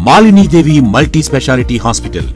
Malinidevi multi specialty hospital,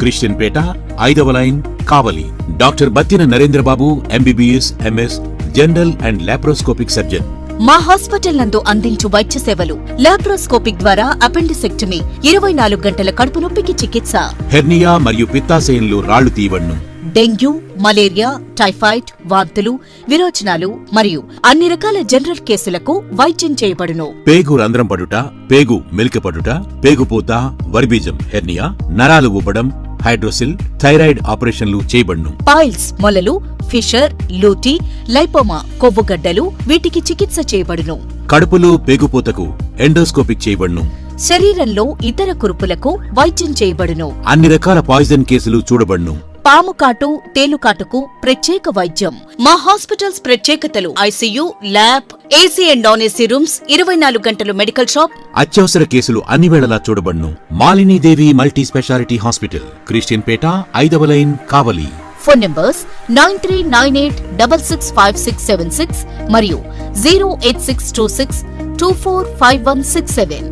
Christian Peta, 5వ line, Kavali. Doctor Battina Narendrababu, MBBS, MS, general and laparoscopic surgeon. మా hospital నందు అందించు వైద్య సేవలు: లాప్రోస్కోపిక్ ద్వారా అపెండిసెక్టమీ, 24 గంటల కడుపు నొప్పికి చికిత్స, హెర్నియా మరియు పిత్తాశయంలో రాళ్లు తీయబడును, డెంగ్యూ, మలేరియా, టైఫాయిడ్, వాంతులు, విరోచనాలు మరియు అన్ని రకాల జనరల్ కేసులకు వైద్యం చేయబడును. పేగు రంధ్రం పడుట, పేగు మెలికపడుట, పేగుపూత, వర్బీజం, హెర్నియా, నరాలు ఉబ్బడం, హైడ్రోసిల్, థైరాయిడ్ ఆపరేషన్లు చేయబడును. పైల్స్, మొలలు, ఫిషర్, లూటీ, లైపోమా, కొవ్వుగడ్డలు వీటికి చికిత్స చేయబడును. కడుపులో పేగుపూతకు ఎండోస్కోపిక్ చేయబడును. శరీరంలో ఇతర కురుపులకు వైద్యం చేయబడును. అన్ని రకాల పాయిజన్ కేసులు చూడబడును. పాము కాటు, తేలుకాటుకు ప్రత్యేక వైద్యం. మా హాస్పిటల్స్ ప్రత్యేకతలు: ICU, lab, AC and non AC rooms, 24 గంటలు మెడికల్ షాప్. అత్యవసర కేసులు అన్ని వేళలా చూడబడును. Malinidevi multi specialty hospital, Christian Peta, 5వ లైన్, కావలి. ఫోన్ నంబర్స్ 9398665676 మరియు 08626245167.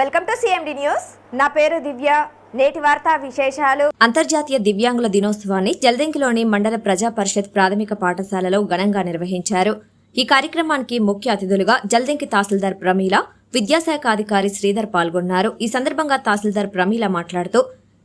Welcome to CMD news. నా పేరు దివ్య. నేటి వార్తా విశేషాలు. అంతర్జాతీయ దివ్యాంగుల దినోత్సవాన్ని జల్దింకిలోని మండల ప్రజా పరిషత్ ప్రాథమిక పాఠశాలలో ఘనంగా నిర్వహించారు. ఈ కార్యక్రమానికి ముఖ్య అతిథులుగా జల్దింకి తహసీల్దార్ ప్రమీల, విద్యాశాఖ అధికారి శ్రీధర్ పాల్గొన్నారు. ఈ సందర్భంగా తహసీల్దార్ ప్రమీల మాట్లాడుతూ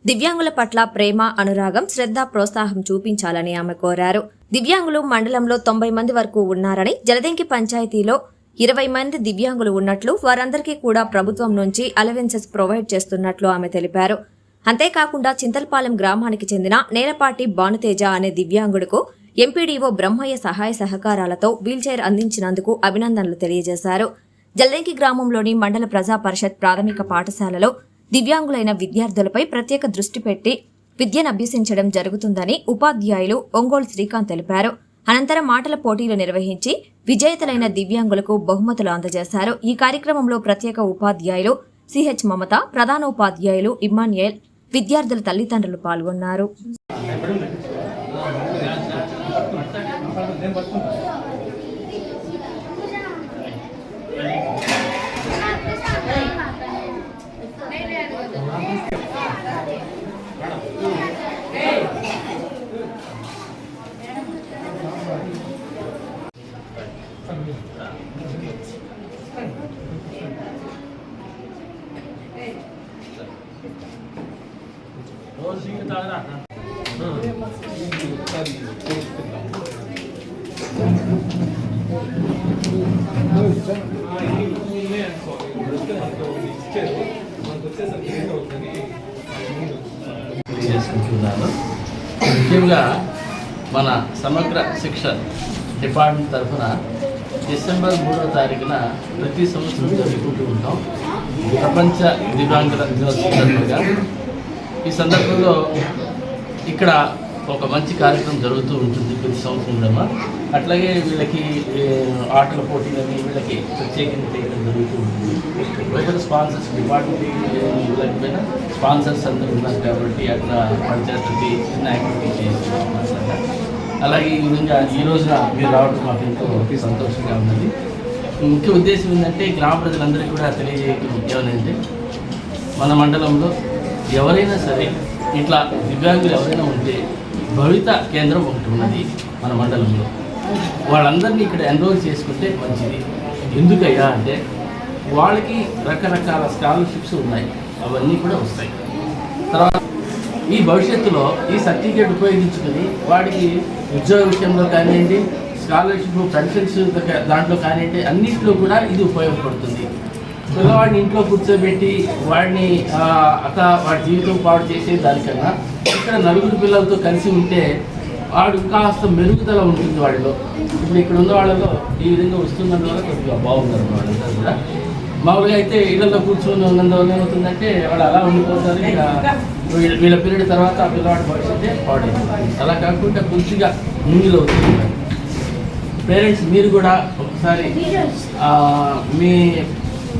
దివ్యాంగుల పట్ల ప్రేమ, అనురాగం, శ్రద్ధ, ప్రోత్సాహం చూపించాలని ఆమె కోరారు. దివ్యాంగులు మండలంలో 90 మంది వరకు ఉన్నారని, జలదంకి పంచాయతీలో 20 మంది దివ్యాంగులు ఉన్నట్లు, వారందరికీ కూడా ప్రభుత్వం నుంచి అలవెన్సెస్ ప్రొవైడ్ చేస్తున్నట్లు ఆమె తెలిపారు. అంతేకాకుండా చింతలపాలెం గ్రామానికి చెందిన నేలపాటి భానుతేజ అనే దివ్యాంగుడుకు ఎంపీడీఓ బ్రహ్మయ్య సహాయ సహకారాలతో వీల్చైర్ అందించినందుకు అభినందనలు తెలియజేశారు. జల్దంకి గ్రామంలోని మండల ప్రజా పరిషత్ ప్రాథమిక పాఠశాలలో దివ్యాంగులైన విద్యార్థులపై ప్రత్యేక దృష్టి పెట్టి విద్యను అభ్యసించడం జరుగుతుందని ఉపాధ్యాయులు ఒంగోలు శ్రీకాంత్ తెలిపారు. అనంతరం మాటల పోటీలు నిర్వహించి విజేతలైన దివ్యాంగులకు బహుమతులు అందజేశారు. ఈ కార్యక్రమంలో ప్రత్యేక ఉపాధ్యాయులు సిహెచ్ మమత, ప్రధానోపాధ్యాయులు ఇమ్మాన్యుయల్, విద్యార్థుల తల్లిదండ్రులు పాల్గొన్నారు. చేసుకుంటున్నాను. ముఖ్యంగా మన సమగ్ర శిక్ష డిపార్ట్మెంట్ తరఫున డిసెంబర్ 3వ తారీఖున ప్రతి సంవత్సరం జరుపుకుంటూ ఉంటాం ప్రపంచ దివ్యాంగుల దినోత్సవంగా. ఈ సందర్భంలో ఇక్కడ ఒక మంచి కార్యక్రమం జరుగుతూ ఉంటుంది ప్రతి సంవత్సరం కూడా. అట్లాగే వీళ్ళకి ఆటల పోటీలని వీళ్ళకి ప్రత్యేకంగా చేయడం జరుగుతూ ఉంటుంది. లోకల్ స్పాన్సర్స్ డిపార్ట్మెంట్ వీళ్ళకపోయినా స్పాన్సర్స్ అందరూ ఉన్నారు కాబట్టి అట్లా పంచాయతీ చిన్న యాక్టివిటీ చేస్తున్నారు. అలాగే ఈ విధంగా ఈ రోజున మీరు రావడం మాకు ఎంతో సంతోషంగా ఉన్నది. ముఖ్య ఉద్దేశం ఏంటంటే గ్రామ ప్రజలందరికీ కూడా తెలియజేయటం ఏమనంటే మన మండలంలో ఎవరైనా సరే ఇట్లా దివ్యాంగులు ఎవరైనా ఉంటే భవిత కేంద్రం ఒకటి ఉన్నది మన మండలంలో. వాళ్ళందరినీ ఇక్కడ ఎన్రోల్ చేసుకుంటే మంచిది. ఎందుకయ్యా అంటే వాళ్ళకి రకరకాల స్కాలర్షిప్స్ ఉన్నాయి, అవన్నీ కూడా వస్తాయి. తర్వాత ఈ భవిష్యత్తులో ఈ సర్టిఫికేట్ ఉపయోగించుకొని వాడికి ఉద్యోగ విషయంలో కానివ్వండి, స్కాలర్షిప్, పెన్షన్స్ దాంట్లో కానివ్వండి, అన్నింటిలో కూడా ఇది ఉపయోగపడుతుంది. పిల్లవాడిని ఇంట్లో కూర్చోబెట్టి వాడిని వాడి జీవితం పాడు చేసే దానికన్నా ఇక్కడ నలుగురు పిల్లలతో కలిసి ఉంటే వాడు కాస్త మెరుగుదల ఉంటుంది వాడిలో. ఇప్పుడు ఇక్కడ ఉన్న వాళ్ళలో ఈ విధంగా వస్తున్నందువల్ల కొద్దిగా బాగున్నారు వాళ్ళంతా కూడా. మామూలుగా అయితే ఇళ్లలో కూర్చొని ఉన్నందువల్ల ఏమవుతుందంటే వాళ్ళు అలా ఉండిపోతారు. ఇక వీళ్ళ పీరియడ్ తర్వాత ఆ పిల్లవాడి భవిష్యత్తే పాడైపోతుంది. అలా కాకుండా కొద్దిగా ముందులో అవుతుంది. పేరెంట్స్ మీరు కూడా ఒకసారి మీ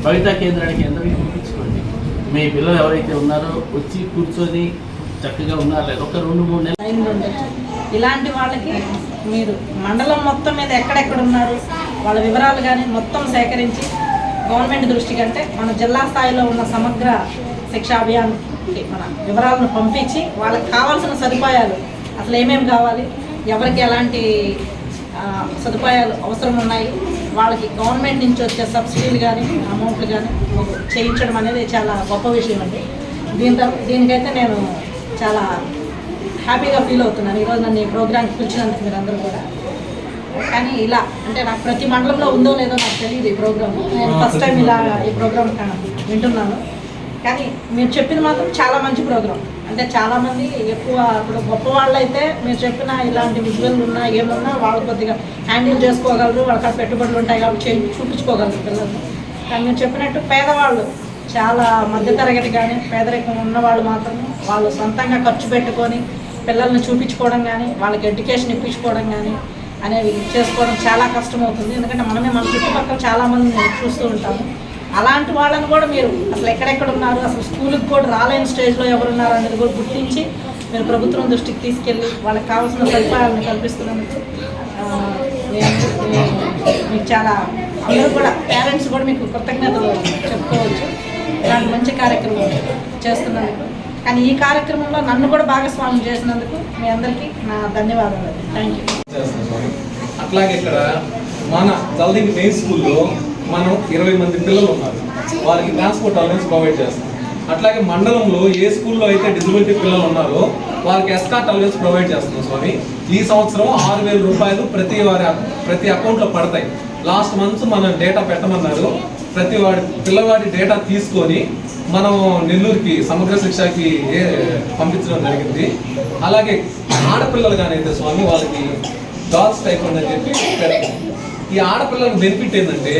భవితా కేంద్రానికి అందరికీ చూపించుకోండి. మీ పిల్లలు ఎవరైతే ఉన్నారో వచ్చి కూర్చొని చక్కగా ఉన్నారు. ఒక 2-3 నెలలు ఇలాంటి వాళ్ళకి మీరు మండలం మొత్తం మీద ఎక్కడెక్కడ ఉన్నారు వాళ్ళ వివరాలు కానీ మొత్తం సేకరించి గవర్నమెంట్ దృష్టి కంటే మన జిల్లా స్థాయిలో ఉన్న సమగ్ర శిక్ష అభియాన్కి మన వివరాలను పంపించి వాళ్ళకి కావాల్సిన సదుపాయాలు అసలు ఏమేమి కావాలి, ఎవరికి ఎలాంటి సదుపాయాలు అవసరం ఉన్నాయి, వాళ్ళకి గవర్నమెంట్ నుంచి వచ్చే సబ్సిడీలు కానీ అమౌంట్లు కానీ చేయించడం అనేది చాలా గొప్ప విషయం అండి. దీనికైతే నేను చాలా హ్యాపీగా ఫీల్ అవుతున్నాను ఈరోజు నన్ను ఈ ప్రోగ్రామ్కి పిలిచినందుకు మీరు అందరూ కూడా. కానీ ఇలా అంటే నాకు ప్రతి మండలంలో ఉందో లేదో నాకు తెలియదు ఈ ప్రోగ్రామ్. నేను ఫస్ట్ టైం ఇలా ఈ ప్రోగ్రామ్ వింటున్నాను. కానీ మీరు చెప్పింది మాత్రం చాలా మంచి ప్రోగ్రామ్. అంటే చాలామంది ఎక్కువ ఇప్పుడు గొప్ప వాళ్ళు అయితే మీరు చెప్పిన ఇలాంటి విజువల్ ఉన్నా ఏమున్నా వాళ్ళు కొద్దిగా హ్యాండిల్ చేసుకోగలరు, వాళ్ళకి పెట్టుబడులు ఉంటాయి కాబట్టి చూపించుకోగలరు పిల్లలు. కానీ మీరు చెప్పినట్టు పేదవాళ్ళు చాలా మధ్యతరగతి కానీ పేదరికం ఉన్నవాళ్ళు మాత్రం వాళ్ళు సొంతంగా ఖర్చు పెట్టుకొని పిల్లల్ని చూపించుకోవడం కానీ వాళ్ళకి ఎడ్యుకేషన్ ఇప్పించుకోవడం కానీ అనేవి చేసుకోవడం చాలా కష్టమవుతుంది. ఎందుకంటే మనమే మన చుట్టుపక్కల చాలామంది చూస్తూ ఉంటాము. అలాంటి వాళ్ళని కూడా మీరు అసలు ఎక్కడెక్కడ ఉన్నారు, అసలు స్కూల్కి కూడా రాలేని స్టేజ్లో ఎవరున్నారు అనేది కూడా గుర్తించి మీరు ప్రభుత్వం దృష్టికి తీసుకెళ్ళి వాళ్ళకి కావాల్సిన సదుపాయాలను కల్పిస్తున్నందుకు మీకు చాలా అందరూ కూడా పేరెంట్స్ కూడా మీకు కృతజ్ఞతలు చెప్పుకోవచ్చు ఇలాంటి మంచి కార్యక్రమం చేస్తున్నందుకు. కానీ ఈ కార్యక్రమంలో నన్ను కూడా భాగస్వామ్యం చేసినందుకు మీ అందరికీ నా ధన్యవాదాలు. Thank you. అట్లాగే ఇక్కడ మన జల్దింగ్ మెయిన్ స్కూల్లో మనం 20 మంది పిల్లలు ఉన్నారు, వాళ్ళకి ట్రాన్స్పోర్ట్ అలవెన్స్ ప్రొవైడ్ చేస్తాం. అట్లాగే మండలంలో ఏ స్కూల్లో అయితే డిజబిలిటీ పిల్లలు ఉన్నారో వాళ్ళకి ఎస్కార్ట్ అలవెన్స్ ప్రొవైడ్ చేస్తున్నాం స్వామి. ఈ సంవత్సరం 6,000 రూపాయలు ప్రతి అకౌంట్లో పడతాయి. లాస్ట్ మంత్ మనం డేటా పెట్టమన్నారు. పిల్లవాడి డేటా తీసుకొని మనం నెల్లూరుకి సమగ్ర శిక్షకి పంపించడం జరిగింది. అలాగే ఆడపిల్లలు కానీ అయితే స్వామి వాళ్ళకి డాగ్స్ టైప్ ఉందని చెప్పి పెడతాం. ఈ ఆడపిల్లలకు బెనిఫిట్ ఏంటంటే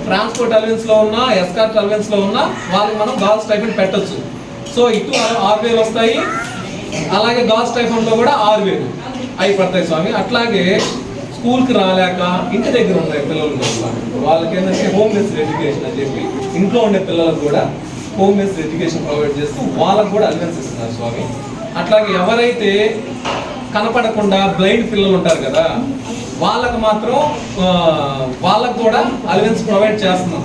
ట్రాన్స్పోర్ట్ అలవెన్స్లో ఉన్నా ఎస్కార్ట్ అలవెన్స్లో ఉన్నా వాళ్ళకి మనం గర్ల్స్ టైఫండ్ పెట్టచ్చు. సో ఇటు 6,000 వస్తాయి, అలాగే గర్ల్స్ టైఫండ్లో కూడా 6,000 అవి పడతాయి స్వామి. అట్లాగే స్కూల్కి రాలేక ఇంటి దగ్గర ఉన్నాయి పిల్లలు వాళ్ళకి ఏంటంటే హోమ్ బేస్డ్ ఎడ్యుకేషన్ అని చెప్పి ఇంట్లో ఉండే పిల్లలకు కూడా హోమ్ బేస్డ్ ఎడ్యుకేషన్ ప్రొవైడ్ చేస్తూ వాళ్ళకు కూడా అలవెన్స్ ఇస్తున్నారు స్వామి. అట్లాగే ఎవరైతే కనపడకుండా బ్లైండ్ పిల్లలు ఉంటారు కదా వాళ్ళకు మాత్రం వాళ్ళకు కూడా అలవెన్స్ ప్రొవైడ్ చేస్తున్నాం.